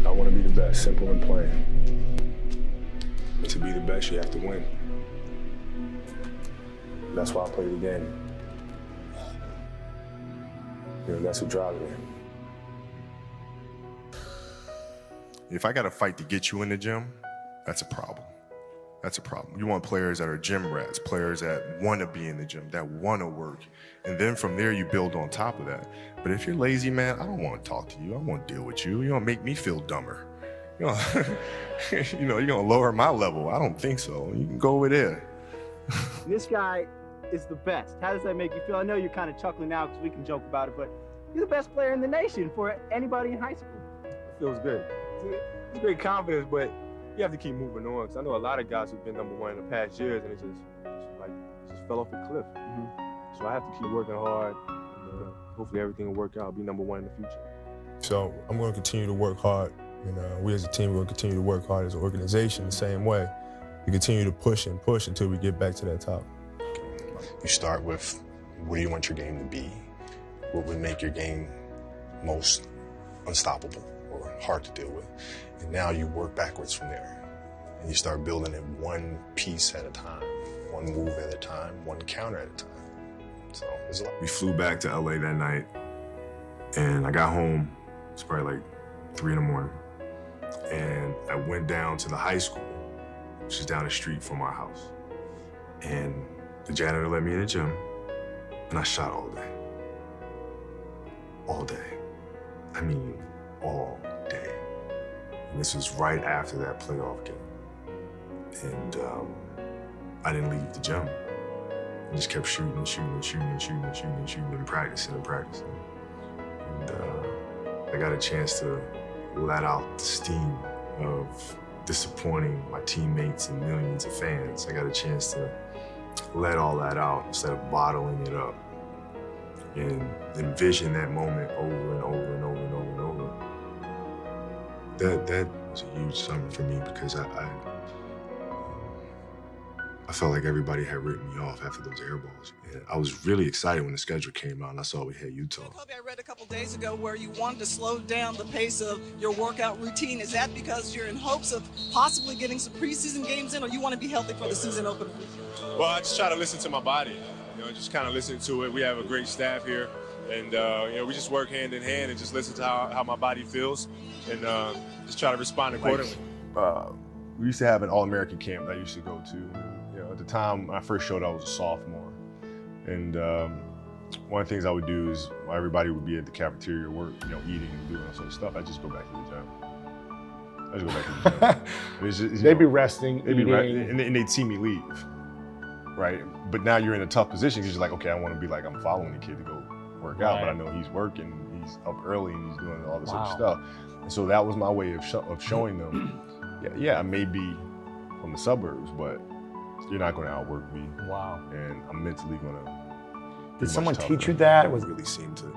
I want to be the best, simple and plain. And to be the best, you have to win. That's why I play the game. You know, that's what drives me. If I got to fight to get you in the gym, that's a problem. That's a problem. You want players that are gym rats, players that want to be in the gym, that want to work. And then from there, you build on top of that. But if you're lazy, man, I don't want to talk to you. I don't want to deal with you. You're going to make me feel dumber. You know, you're going to lower my level. I don't think so. You can go over there. This guy is the best. How does that make you feel? I know you're kind of chuckling now because we can joke about it, but you're the best player in the nation for anybody in high school. It feels good. It's great confidence, but you have to keep moving on. Because I know a lot of guys who've been #1 in the past years, and it just fell off the cliff. So I have to keep working hard. And, hopefully everything will work out. I'll be #1 in the future. So I'm going to continue to work hard. And we as a team, we're going to continue to work hard as an organization the same way. We continue to push and push until we get back to that top. You start with, what do you want your game to be? What would make your game most unstoppable or hard to deal with? And now you work backwards from there. And you start building it one piece at a time, one move at a time, one counter at a time. So there's a lot. We flew back to LA that night, and I got home. It's probably like 3 in the morning. And I went down to the high school, which is down the street from our house. And the janitor let me in the gym, and I shot all day. All day. I mean, all day. And this was right after that playoff game. And I didn't leave the gym. I just kept shooting and shooting and shooting and shooting and shooting and shooting and practicing and practicing. And I got a chance to let out the steam of disappointing my teammates and millions of fans. I got a chance to let all that out instead of bottling it up and envision that moment over and over and over and over and over. That was a huge something for me because I felt like everybody had written me off after those air balls. And I was really excited when the schedule came out and I saw we had Utah. Kobe, I read a couple days ago where you wanted to slow down the pace of your workout routine. Is that because you're in hopes of possibly getting some preseason games in, or you want to be healthy for the season opener? Well, I just try to listen to my body. Just kind of listen to it. We have a great staff here, and we just work hand in hand and just listen to how my body feels, and just try to respond accordingly. We used to have an All-American camp that I used to go to. At the time, when I first showed, I was a sophomore. And one of the things I would do is while everybody would be at the cafeteria work, eating and doing that sort of stuff, I just go back to the gym. I just go back to the gym. They'd be resting, they'd be and they'd see me leave, right? But now you're in a tough position because you're like, okay, I want to be like, I'm following the kid to go work out, but I know he's working, he's up early, and he's doing all this other stuff. And so that was my way of showing them, yeah, I may be from the suburbs, but you're not going to outwork me. Wow. And I'm mentally going to. Did someone teach you that? I really seem to,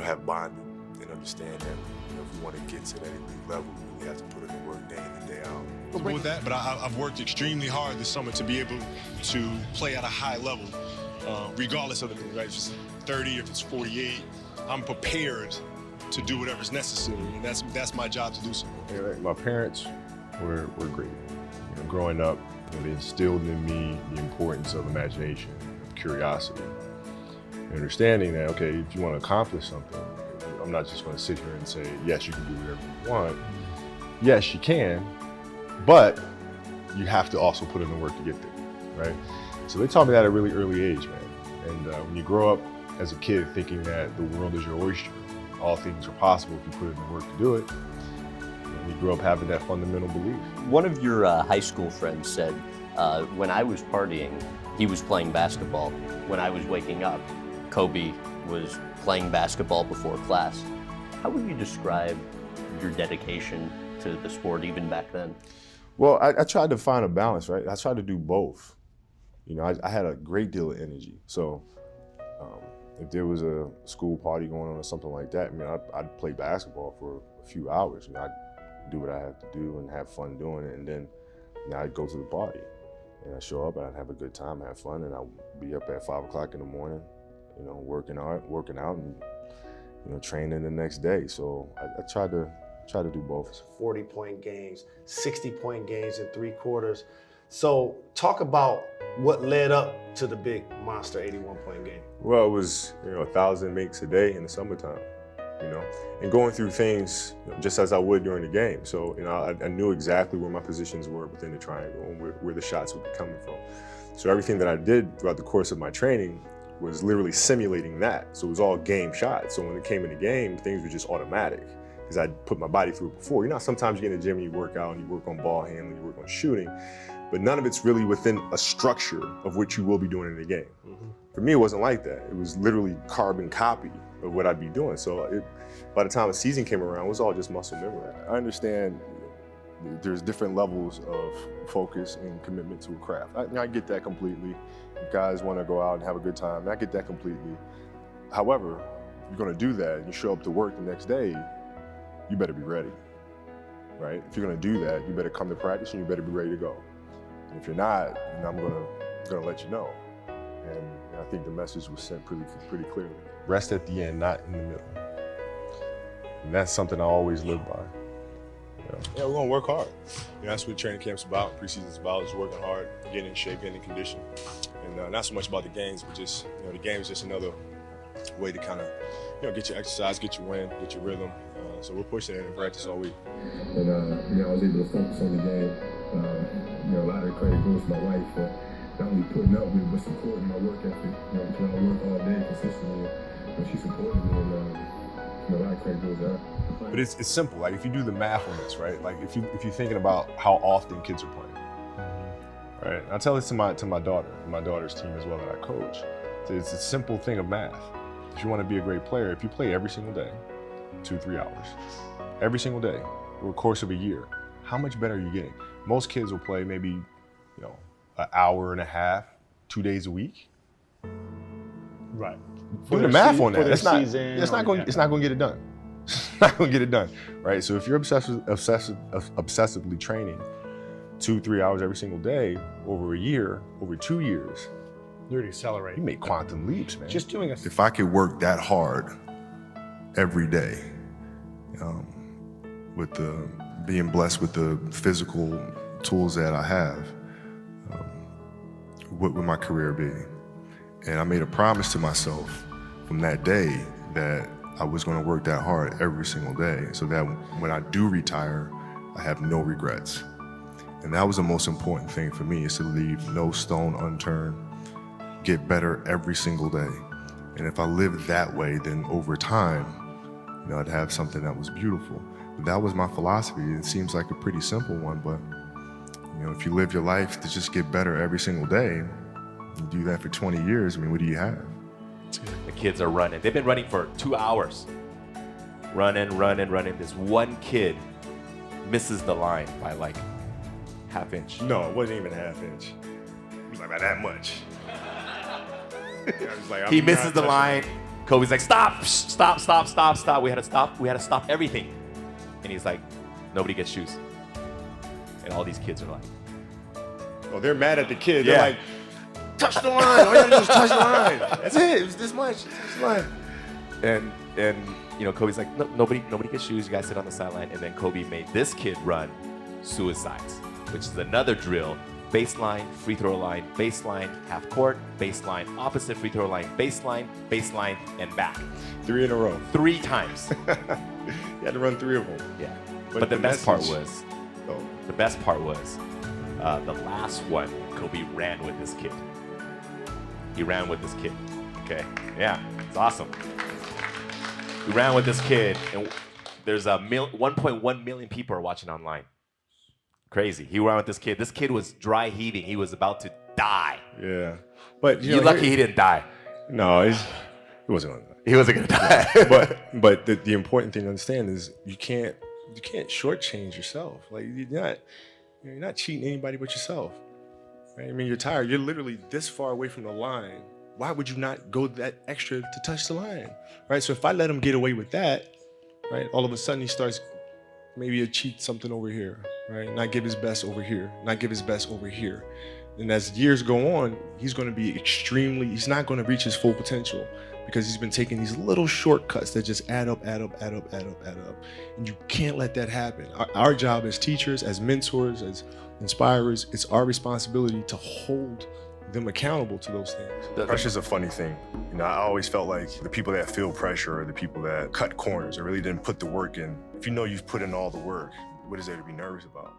have bonded and understand that if you want to get to that elite level, you really have to put in the work day in and day out. With that, but I've worked extremely hard this summer to be able to play at a high level, regardless of the minute, right? If it's 30, if it's 48, I'm prepared to do whatever's necessary, and that's my job to do so. My parents were great. Growing up, they instilled in me the importance of imagination, of curiosity, and understanding that, okay, if you want to accomplish something, I'm not just going to sit here and say, yes, you can do whatever you want. Yes, you can, but you have to also put in the work to get there, right? So they taught me that at a really early age, man. And when you grow up as a kid thinking that the world is your oyster, all things are possible if you put in the work to do it, you grow up having that fundamental belief. One of your high school friends said, when I was partying, he was playing basketball. When I was waking up, Kobe was playing basketball before class. How would you describe your dedication to the sport even back then? Well, I tried to find a balance, right? I tried to do both. I had a great deal of energy. So if there was a school party going on or something like that, I'd play basketball for a few hours. I'd do what I have to do and have fun doing it, and then I'd go to the party. And I'd show up and I'd have a good time, have fun, and I'd be up at 5 o'clock in the morning, working out, and training the next day. So I tried to do both. 40-point games, 60-point games in 3 quarters. So talk about what led up to the big monster 81-point game. Well, it was 1,000 makes a day in the summertime, and going through things just as I would during the game. So I knew exactly where my positions were within the triangle and where the shots would be coming from. So everything that I did throughout the course of my training was literally simulating that. So it was all game shots. So when it came in the game, things were just automatic because I'd put my body through it before. Sometimes you get in the gym and you work out and you work on ball handling, you work on shooting, but none of it's really within a structure of what you will be doing in the game. For me, it wasn't like that. It was literally carbon copy of what I'd be doing. So by the time the season came around, it was all just muscle memory. I understand there's different levels of focus and commitment to a craft. I get that completely. Guys want to go out and have a good time. I get that completely. However, if you're going to do that and you show up to work the next day, you better be ready, right? If you're going to do that, you better come to practice and you better be ready to go. And if you're not, then I'm going to let you know. And I think the message was sent pretty clearly. Rest at the end, not in the middle. And that's something I always live by. Yeah, we're gonna work hard. That's what training camp's about, preseason's about, is working hard, getting in shape, getting in condition. And not so much about the games, but just, the game is just another way to kind of, get your exercise, get your win, get your rhythm. So we're pushing it in practice all week. And, I was able to focus on the game. A lot of the credit goes to my wife for not only putting up with it, but supporting my work ethic. Because I work all day consistently, and she supported me, and a lot of credit goes to her. But it's simple. Like if you do the math on this, right? Like if you're thinking about how often kids are playing, right? I tell this to my daughter, my daughter's team as well that I coach. So it's a simple thing of math. If you want to be a great player, if you play every single day, 2-3 hours, every single day over the course of a year, how much better are you getting? Most kids will play maybe, an hour and a half, 2 days a week. Right. Do the math on that. It's not going to get it done. Not gonna get it done, right? So if you're obsessively training 2-3 hours every single day over a year, over 2 years, You're accelerating. you make quantum leaps, man. Just doing If I could work that hard every day, with being blessed with the physical tools that I have, what would my career be? And I made a promise to myself from that day that I was going to work that hard every single day so that when I do retire, I have no regrets. And that was the most important thing for me, is to leave no stone unturned, get better every single day. And if I lived that way, then over time, I'd have something that was beautiful. But that was my philosophy. It seems like a pretty simple one, but if you live your life to just get better every single day, you do that for 20 years, what do you have? The kids are running. They've been running for 2 hours. Running. This one kid misses the line by like half inch. No, it wasn't even a half inch. It was like by that much. He misses the line. Kobe's like, stop. We had to stop everything. And he's like, nobody gets shoes. And all these kids are like, oh, they're mad at the kid. Yeah. They're like, touch the line. All you gotta do is touch the line. That's it. It was this much. Touch the line. And Kobe's like, no, nobody gets shoes. You guys sit on the sideline. And then Kobe made this kid run suicides, which is another drill. Baseline, free throw line, baseline, half court, baseline, opposite free throw line, baseline, and back. 3 in a row. 3 times. You had to run 3 of them. Yeah. But the best part was, the last one, Kobe ran with this kid. He ran with this kid. Okay. Yeah. It's awesome. He ran with this kid, and there's 1.1 million people are watching online. Crazy. He ran with this kid. This kid was dry heaving. He was about to die. Yeah. But you're lucky he didn't die. No, he wasn't gonna die. He wasn't gonna die. but the important thing to understand is you can't shortchange yourself. Like you're not cheating anybody but yourself. Right? You're tired. You're literally this far away from the line. Why would you not go that extra to touch the line? Right? So if I let him get away with that, right, all of a sudden he starts maybe cheat something over here, right? Not give his best over here, not give his best over here. And as years go on, he's not going to reach his full potential because he's been taking these little shortcuts that just add up. And you can't let that happen. Our job as teachers, as mentors, as inspirers, it's our responsibility to hold them accountable to those things. Pressure's a funny thing. You know, I always felt like the people that feel pressure are the people that cut corners or really didn't put the work in. If you know you've put in all the work, what is there to be nervous about?